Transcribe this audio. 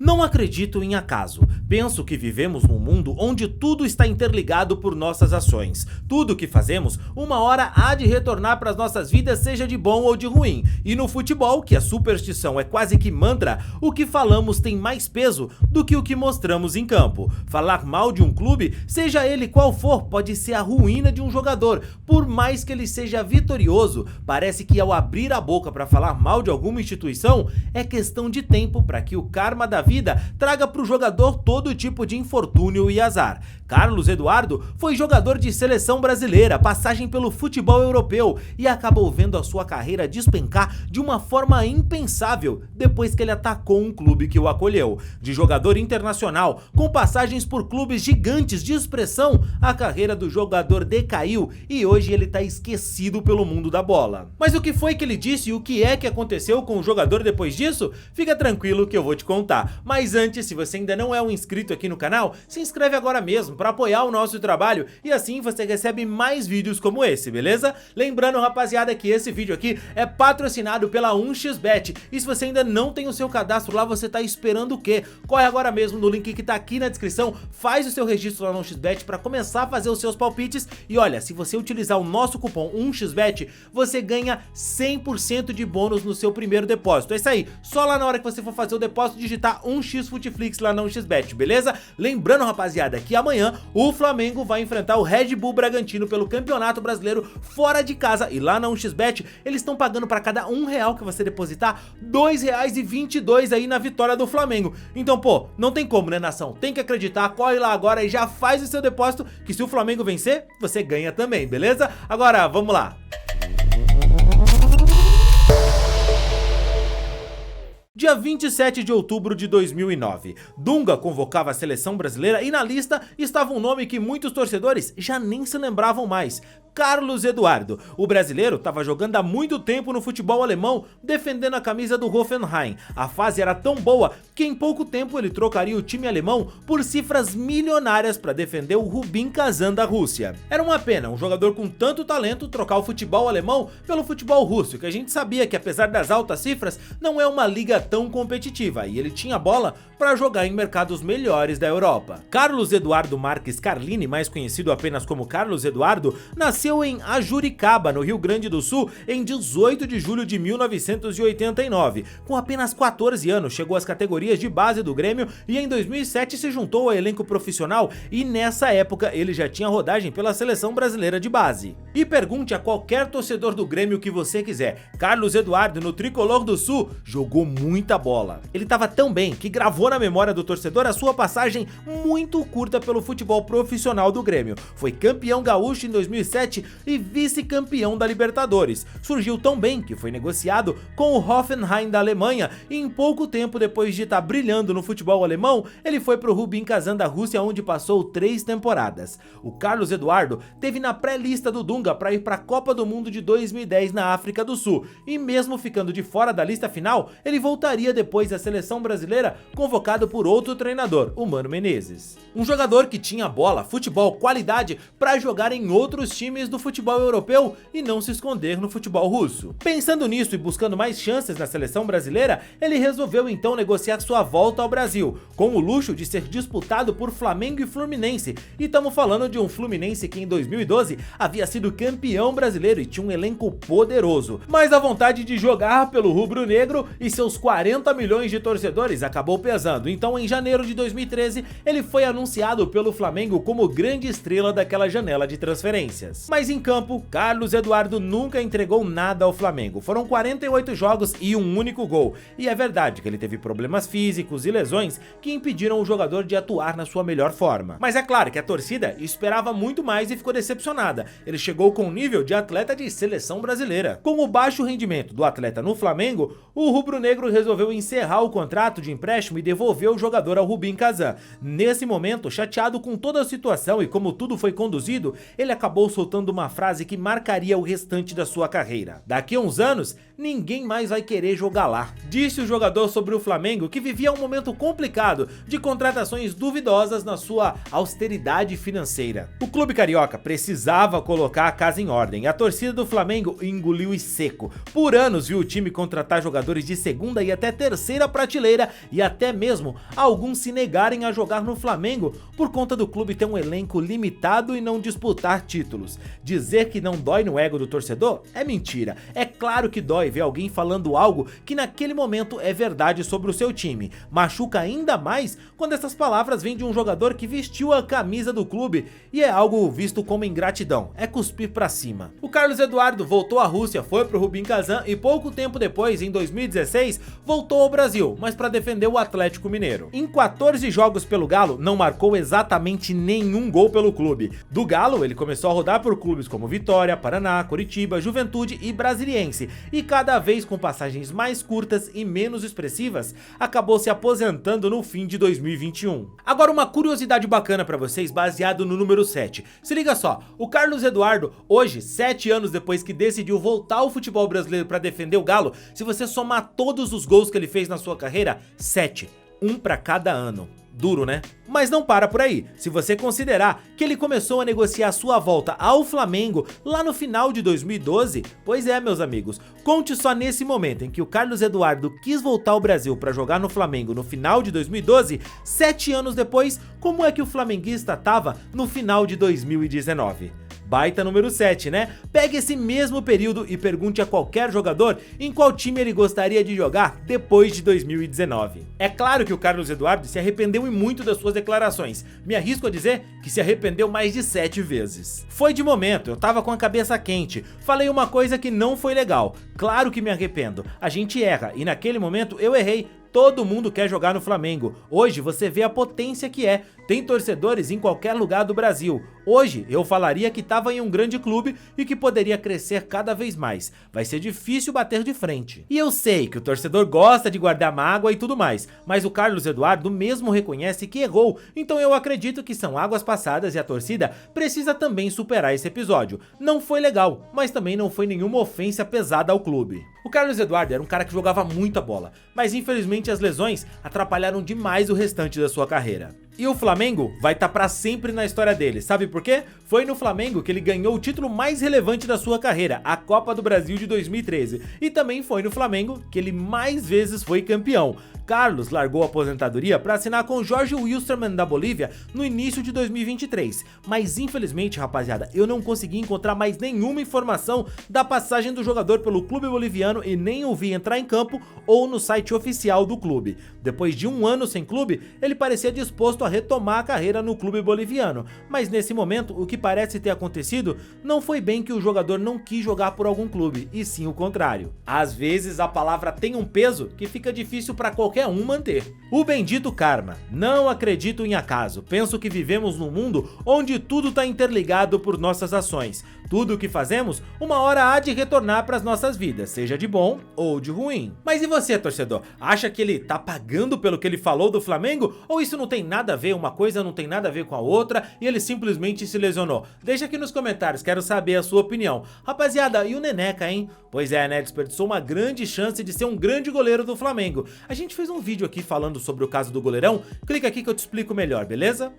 Não acredito em acaso. Penso que vivemos num mundo onde tudo está interligado por nossas ações. Tudo que fazemos, uma hora há de retornar para as nossas vidas, seja de bom ou de ruim. E no futebol, que a superstição é quase que mantra, o que falamos tem mais peso do que o que mostramos em campo. Falar mal de um clube, seja ele qual for, pode ser a ruína de um jogador. Por mais que ele seja vitorioso, parece que ao abrir a boca para falar mal de alguma instituição, é questão de tempo para que o karma da vida traga para o jogador todo tipo de infortúnio e azar. Carlos Eduardo foi jogador de seleção brasileira, passagem pelo futebol europeu e acabou vendo a sua carreira despencar de uma forma impensável depois que ele atacou um clube que o acolheu. De jogador internacional, com passagens por clubes gigantes de expressão, a carreira do jogador decaiu e hoje ele tá esquecido pelo mundo da bola. Mas o que foi que ele disse e o que é que aconteceu com o jogador depois disso? Fica tranquilo que eu vou te contar. Mas antes, se você ainda não é um inscrito aqui no canal, se inscreve agora mesmo para apoiar o nosso trabalho e assim você recebe mais vídeos como esse, beleza? Lembrando, rapaziada, que esse vídeo aqui é patrocinado pela 1xBet e se você ainda não tem o seu cadastro lá, você tá esperando o quê? Corre agora mesmo no link que tá aqui na descrição, faz o seu registro lá no 1xBet para começar a fazer os seus palpites e olha, se você utilizar o nosso cupom 1xBet, você ganha 100% de bônus no seu primeiro depósito. É isso aí, só lá na hora que você for fazer o depósito, digitar 1xFuteflix lá na 1xBet, beleza? Lembrando, rapaziada, que amanhã o Flamengo vai enfrentar o Red Bull Bragantino pelo Campeonato Brasileiro fora de casa e lá na 1xBet eles estão pagando para cada R$1 que você depositar, R$2,22 aí na vitória do Flamengo. Então, pô, não tem como, né, nação? Tem que acreditar, corre lá agora e já faz o seu depósito, que se o Flamengo vencer, você ganha também, beleza? Agora, vamos lá. Dia 27 de outubro de 2009, Dunga convocava a seleção brasileira e na lista estava um nome que muitos torcedores já nem se lembravam mais: Carlos Eduardo. O brasileiro estava jogando há muito tempo no futebol alemão, defendendo a camisa do Hoffenheim. A fase era tão boa que em pouco tempo ele trocaria o time alemão por cifras milionárias para defender o Rubin Kazan da Rússia. Era uma pena um jogador com tanto talento trocar o futebol alemão pelo futebol russo, que a gente sabia que apesar das altas cifras, não é uma liga tão competitiva e ele tinha bola para jogar em mercados melhores da Europa. Carlos Eduardo Marques Carlini, mais conhecido apenas como Carlos Eduardo, nasceu em Ajuricaba, no Rio Grande do Sul, em 18 de julho de 1989. Com apenas 14 anos, chegou às categorias de base do Grêmio e em 2007 se juntou ao elenco profissional e nessa época ele já tinha rodagem pela seleção brasileira de base. E pergunte a qualquer torcedor do Grêmio o que você quiser, Carlos Eduardo no Tricolor do Sul jogou muita bola. Ele estava tão bem que gravou na memória do torcedor a sua passagem muito curta pelo futebol profissional do Grêmio. Foi campeão gaúcho em 2007 e vice-campeão da Libertadores. Surgiu tão bem que foi negociado com o Hoffenheim da Alemanha e em pouco tempo depois de estar brilhando no futebol alemão, ele foi para o Rubin Kazan da Rússia, onde passou 3 temporadas. O Carlos Eduardo teve na pré-lista do Dunga para ir para a Copa do Mundo de 2010 na África do Sul e mesmo ficando de fora da lista final, ele voltaria depois à seleção brasileira convocado por outro treinador, o Mano Menezes. Um jogador que tinha bola, futebol, qualidade para jogar em outros times do futebol europeu e não se esconder no futebol russo. Pensando nisso e buscando mais chances na seleção brasileira, ele resolveu então negociar sua volta ao Brasil, com o luxo de ser disputado por Flamengo e Fluminense. E estamos falando de um Fluminense que em 2012 havia sido campeão brasileiro e tinha um elenco poderoso. Mas a vontade de jogar pelo rubro-negro e seus 40 milhões de torcedores acabou pesando. Então em janeiro de 2013 ele foi anunciado pelo Flamengo como grande estrela daquela janela de transferências. Mas em campo, Carlos Eduardo nunca entregou nada ao Flamengo. Foram 48 jogos e um único gol. E é verdade que ele teve problemas físicos e lesões que impediram o jogador de atuar na sua melhor forma. Mas é claro que a torcida esperava muito mais e ficou decepcionada. Ele chegou com o nível de atleta de seleção brasileira. Com o baixo rendimento do atleta no Flamengo, o rubro-negro resolveu encerrar o contrato de empréstimo e devolver o jogador ao Rubin Kazan. Nesse momento, chateado com toda a situação e como tudo foi conduzido, ele acabou soltando uma frase que marcaria o restante da sua carreira. Daqui a uns anos, ninguém mais vai querer jogar lá. Disse o jogador sobre o Flamengo que vivia um momento complicado de contratações duvidosas na sua austeridade financeira. O clube carioca precisava colocar a casa em ordem e a torcida do Flamengo engoliu e seco. Por anos viu o time contratar jogadores de segunda e até terceira prateleira e até mesmo alguns se negarem a jogar no Flamengo por conta do clube ter um elenco limitado e não disputar títulos. Dizer que não dói no ego do torcedor é mentira. É claro que dói ver alguém falando algo que naquele momento é verdade sobre o seu time. Machuca ainda mais quando essas palavras vêm de um jogador que vestiu a camisa do clube e é algo visto como ingratidão, é cuspir pra cima. O Carlos Eduardo voltou à Rússia, foi pro Rubin Kazan e pouco tempo depois, em 2016, voltou ao Brasil, mas para defender o Atlético Mineiro. Em 14 jogos pelo Galo, não marcou exatamente nenhum gol pelo clube. Do Galo, ele começou a rodar por clubes como Vitória, Paraná, Coritiba, Juventude e Brasiliense, e cada vez com passagens mais curtas e menos expressivas, acabou se aposentando no fim de 2021. Agora uma curiosidade bacana pra vocês, baseado no número 7. Se liga só, o Carlos Eduardo, hoje, 7 anos depois que decidiu voltar ao futebol brasileiro pra defender o Galo, se você somar todos os gols que ele fez na sua carreira, 7, um pra cada ano. Duro, né? Mas não para por aí. Se você considerar que ele começou a negociar sua volta ao Flamengo lá no final de 2012, pois é, meus amigos, conte só nesse momento em que o Carlos Eduardo quis voltar ao Brasil para jogar no Flamengo no final de 2012, 7 anos depois, como é que o flamenguista tava no final de 2019. Baita número 7, né? Pegue esse mesmo período e pergunte a qualquer jogador em qual time ele gostaria de jogar depois de 2019. É claro que o Carlos Eduardo se arrependeu e muito das suas declarações. Me arrisco a dizer que se arrependeu mais de 7 vezes. Foi de momento, eu tava com a cabeça quente, falei uma coisa que não foi legal. Claro que me arrependo, a gente erra e naquele momento eu errei. Todo mundo quer jogar no Flamengo. Hoje você vê a potência que é. Tem torcedores em qualquer lugar do Brasil. Hoje eu falaria que estava em um grande clube e que poderia crescer cada vez mais. Vai ser difícil bater de frente. E eu sei que o torcedor gosta de guardar mágoa e tudo mais, mas o Carlos Eduardo mesmo reconhece que errou, então eu acredito que são águas passadas e a torcida precisa também superar esse episódio. Não foi legal, mas também não foi nenhuma ofensa pesada ao clube. O Carlos Eduardo era um cara que jogava muita bola, mas infelizmente as lesões atrapalharam demais o restante da sua carreira. E o Flamengo vai estar pra sempre na história dele, sabe por quê? Foi no Flamengo que ele ganhou o título mais relevante da sua carreira, a Copa do Brasil de 2013, e também foi no Flamengo que ele mais vezes foi campeão. Carlos largou a aposentadoria para assinar com o Jorge Wilstermann da Bolívia no início de 2023, mas infelizmente, rapaziada, eu não consegui encontrar mais nenhuma informação da passagem do jogador pelo clube boliviano e nem o vi entrar em campo ou no site oficial do clube. Depois de um ano sem clube, ele parecia disposto a retomar a carreira no clube boliviano, mas nesse momento o que parece ter acontecido não foi bem que o jogador não quis jogar por algum clube, e sim o contrário. Às vezes a palavra tem um peso que fica difícil para qualquer um manter. O bendito karma. Não acredito em acaso. Penso que vivemos num mundo onde tudo está interligado por nossas ações. Tudo o que fazemos, uma hora há de retornar para as nossas vidas, seja de bom ou de ruim. Mas e você, torcedor? Acha que ele tá pagando pelo que ele falou do Flamengo? Ou isso não tem nada a ver, uma coisa não tem nada a ver com a outra e ele simplesmente se lesionou? Deixa aqui nos comentários, quero saber a sua opinião. Rapaziada, e o Neneca, hein? Pois é, né? Desperdiçou uma grande chance de ser um grande goleiro do Flamengo. A gente fez um vídeo aqui falando sobre o caso do goleirão, clica aqui que eu te explico melhor, beleza?